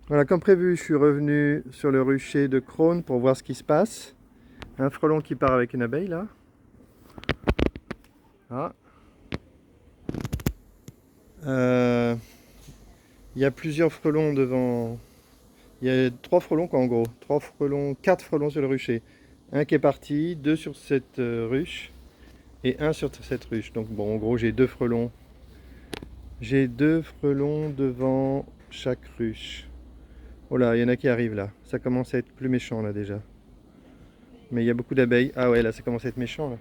Voilà, comme prévu, je suis revenu sur le rucher de Crône pour voir ce qui se passe. Un frelon qui part avec une abeille là. Ah. Euh, Il y a plusieurs frelons devant. Il y a trois frelons quoi en gros. Trois frelons, quatre frelons sur le rucher. Un qui est parti, deux sur cette ruche et un sur cette ruche. Donc bon, en gros, j'ai deux frelons. J'ai deux frelons devant chaque ruche. Oh là, il y en a qui arrivent là. Ça commence à être plus méchant là déjà. Mais il y a beaucoup d'abeilles. Ah ouais, là ça commence à être méchant là.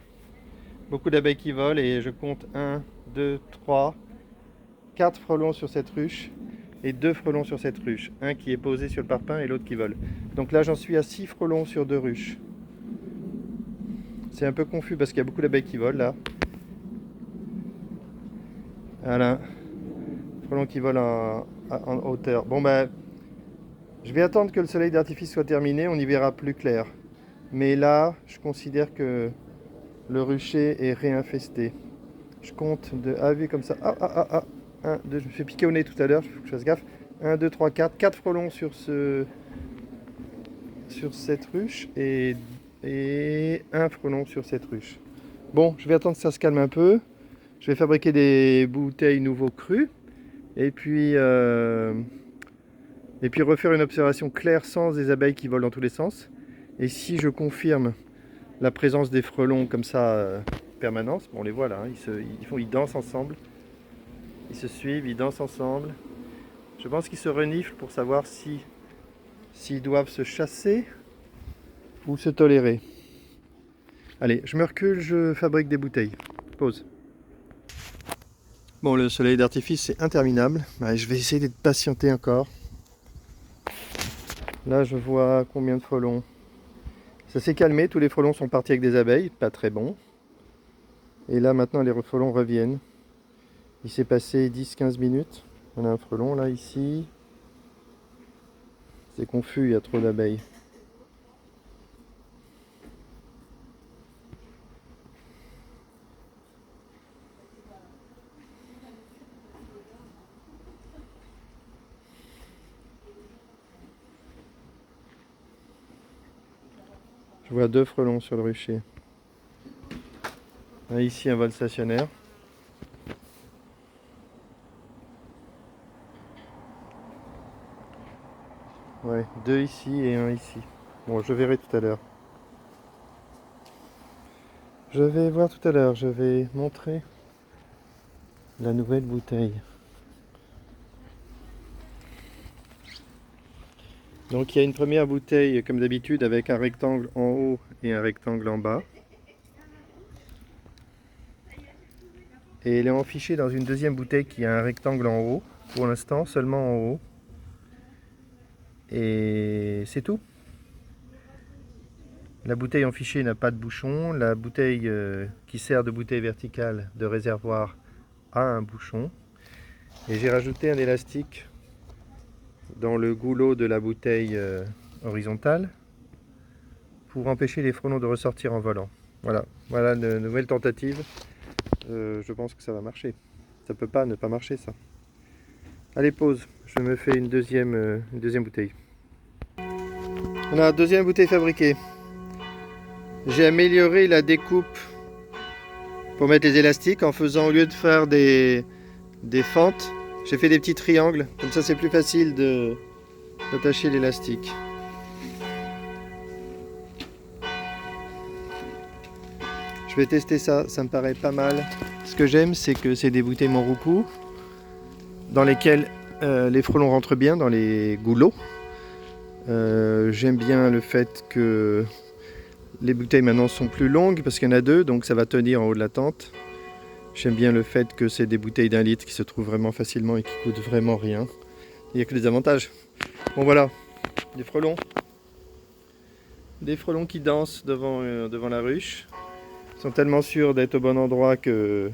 Beaucoup d'abeilles qui volent et je compte un, 2, 3, 4 frelons sur cette ruche et 2 frelons sur cette ruche. Un qui est posé sur le parpaing et l'autre qui vole. Donc là j'en suis à 6 frelons sur 2 ruches. C'est un peu confus parce qu'il y a beaucoup d'abeilles qui volent là. Voilà, frelons qui volent en hauteur. Bon bah, je vais attendre que le soleil d'artifice soit terminé, on y verra plus clair. Mais là, je considère que le rucher est réinfesté. Je compte de A vu comme ça. Ah, ah, ah, ah. 1, 2, je me suis piqué au nez tout à l'heure, il faut que je fasse gaffe. 1, 2, 3, 4. 4 frelons sur cette ruche et un frelon sur cette ruche. Bon, je vais attendre que ça se calme un peu. Je vais fabriquer des bouteilles nouveaux crus. Et puis refaire une observation claire sans des abeilles qui volent dans tous les sens. Et si je confirme la présence des frelons comme ça, permanence, bon, on les voit là, hein, ils dansent ensemble. Ils se suivent, ils dansent ensemble. Je pense qu'ils se reniflent pour savoir s'ils doivent se chasser ou se tolérer. Allez, je me recule, je fabrique des bouteilles. Pause. Bon, le soleil d'artifice c'est interminable. Allez, je vais essayer de patienter encore. Là, je vois combien de frelons. Ça s'est calmé, tous les frelons sont partis avec des abeilles, pas très bon. Et là, maintenant, les frelons reviennent. Il s'est passé 10-15 minutes. On a un frelon là, ici. C'est confus, il y a trop d'abeilles. Je vois deux frelons sur le rucher. Là, ici, un vol stationnaire. Ouais, deux ici et un ici. Bon, je verrai tout à l'heure. Je vais voir tout à l'heure, je vais montrer la nouvelle bouteille. Donc il y a une première bouteille comme d'habitude avec un rectangle en haut et un rectangle en bas. Et elle est enfichée dans une deuxième bouteille qui a un rectangle en haut, pour l'instant seulement en haut. Et c'est tout. La bouteille enfichée n'a pas de bouchon. La bouteille qui sert de bouteille verticale de réservoir a un bouchon. Et j'ai rajouté un élastique dans le goulot de la bouteille horizontale pour empêcher les frelons de ressortir en volant. Voilà, voilà une nouvelle tentative. Je pense que ça va marcher. Ça peut pas ne pas marcher ça. Allez, pause. Je me fais une deuxième bouteille. Voilà, deuxième bouteille fabriquée. J'ai amélioré la découpe pour mettre les élastiques en faisant, au lieu de faire des fentes, j'ai fait des petits triangles. Comme ça, c'est plus facile d'attacher l'élastique. Je vais tester ça, ça me paraît pas mal. Ce que j'aime, c'est que c'est des bouteilles Monroucou dans lesquelles les frelons rentrent bien dans les goulots. J'aime bien le fait que les bouteilles maintenant sont plus longues parce qu'il y en a deux, donc ça va tenir en haut de la tente. J'aime bien le fait que c'est des bouteilles d'1 litre qui se trouvent vraiment facilement et qui coûtent vraiment rien. Il n'y a que des avantages. Bon voilà, des frelons. Des frelons qui dansent devant la ruche. Ils sont tellement sûrs d'être au bon endroit que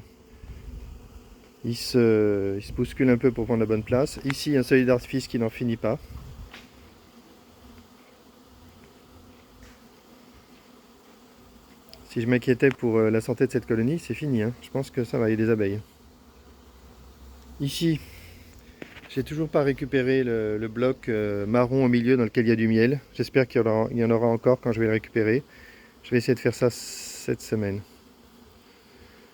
ils se bousculent un peu pour prendre la bonne place. Ici, un soleil d'artifice qui n'en finit pas. Si je m'inquiétais pour la santé de cette colonie, c'est fini, hein. Je pense que ça va, il y a des abeilles. Ici, J'ai toujours pas récupéré le bloc marron au milieu dans lequel il y a du miel. J'espère qu'il y en aura encore quand je vais le récupérer. Je vais essayer de faire ça cette semaine.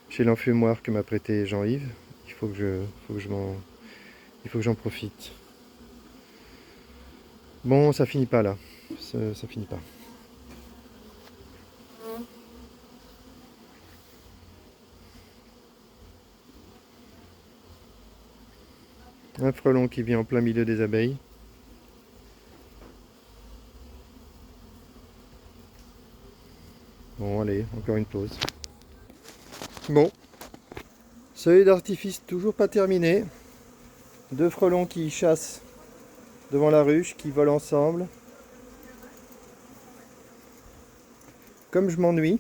Chez l'enfumoir que m'a prêté Jean-Yves. Il faut que j'en profite. Bon, ça finit pas là. Ça finit pas. Un frelon qui vit en plein milieu des abeilles. Bon, allez, encore une pause. Bon, seuil d'artifice toujours pas terminé. Deux frelons qui chassent devant la ruche, qui volent ensemble. Comme je m'ennuie,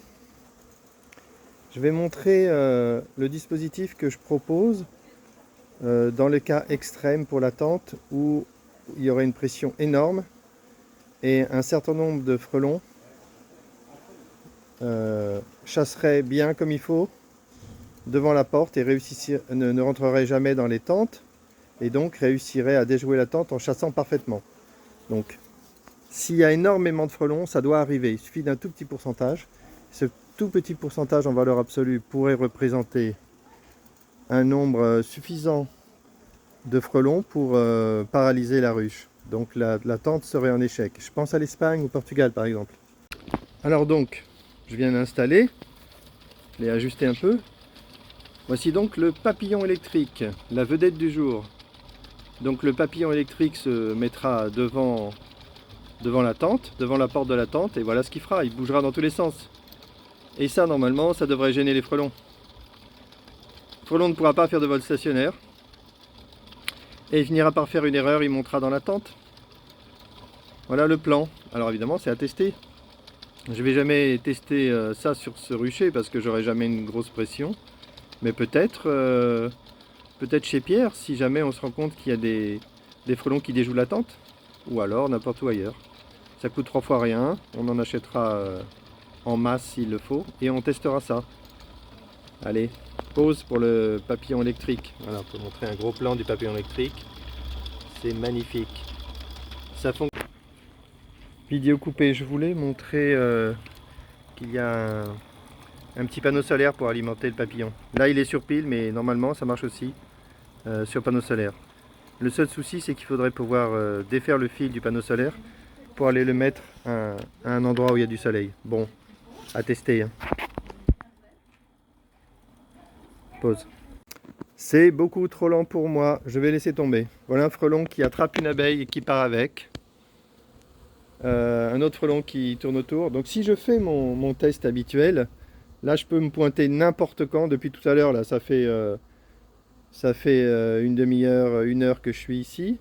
je vais montrer le dispositif que je propose dans le cas extrême pour la tente où il y aurait une pression énorme et un certain nombre de frelons chasseraient bien comme il faut devant la porte et ne rentreraient jamais dans les tentes et donc réussiraient à déjouer la tente en chassant parfaitement. Donc s'il y a énormément de frelons, ça doit arriver, il suffit d'un tout petit pourcentage. Ce tout petit pourcentage en valeur absolue pourrait représenter un nombre suffisant de frelons pour paralyser la ruche. Donc la tente serait en échec. Je pense à l'Espagne ou au Portugal par exemple. Alors donc, je viens d'installer, je l'ai ajusté un peu. Voici donc le papillon électrique, la vedette du jour. Donc le papillon électrique se mettra devant la tente, devant la porte de la tente, et voilà ce qu'il fera, il bougera dans tous les sens. Et ça, normalement, ça devrait gêner les frelons. Le frelon ne pourra pas faire de vol stationnaire. Et il finira par faire une erreur, il montera dans la tente. Voilà le plan. Alors évidemment, c'est à tester. Je vais jamais tester ça sur ce rucher parce que j'aurai jamais une grosse pression. Mais peut-être chez Pierre, si jamais on se rend compte qu'il y a des frelons qui déjouent la tente. Ou alors n'importe où ailleurs. Ça coûte 3 fois rien. On en achètera en masse s'il le faut. Et on testera ça. Allez, pause pour le papillon électrique. Voilà, on peut montrer un gros plan du papillon électrique. C'est magnifique. Ça fonctionne. Vidéo coupée, je voulais montrer qu'il y a un petit panneau solaire pour alimenter le papillon. Là il est sur pile, mais normalement ça marche aussi sur panneau solaire. Le seul souci, c'est qu'il faudrait pouvoir défaire le fil du panneau solaire pour aller le mettre à un endroit où il y a du soleil. Bon, à tester. Hein. Pause. C'est beaucoup trop lent pour moi, je vais laisser tomber. Voilà un frelon qui attrape une abeille et qui part avec. Un autre frelon qui tourne autour. Donc si je fais mon test habituel, là je peux me pointer n'importe quand. Depuis tout à l'heure, là ça fait une demi-heure, une heure que je suis ici.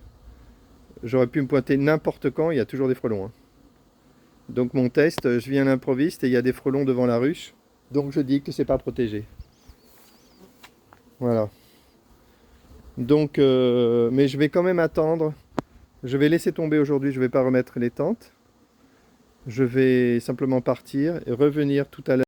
J'aurais pu me pointer n'importe quand, il y a toujours des frelons. Hein. Donc mon test, je viens à l'improviste et il y a des frelons devant la ruche. Donc je dis que c'est pas protégé. Voilà. Donc, mais je vais quand même attendre. Je vais laisser tomber aujourd'hui, je ne vais pas remettre les tentes. Je vais simplement partir et revenir tout à l'heure.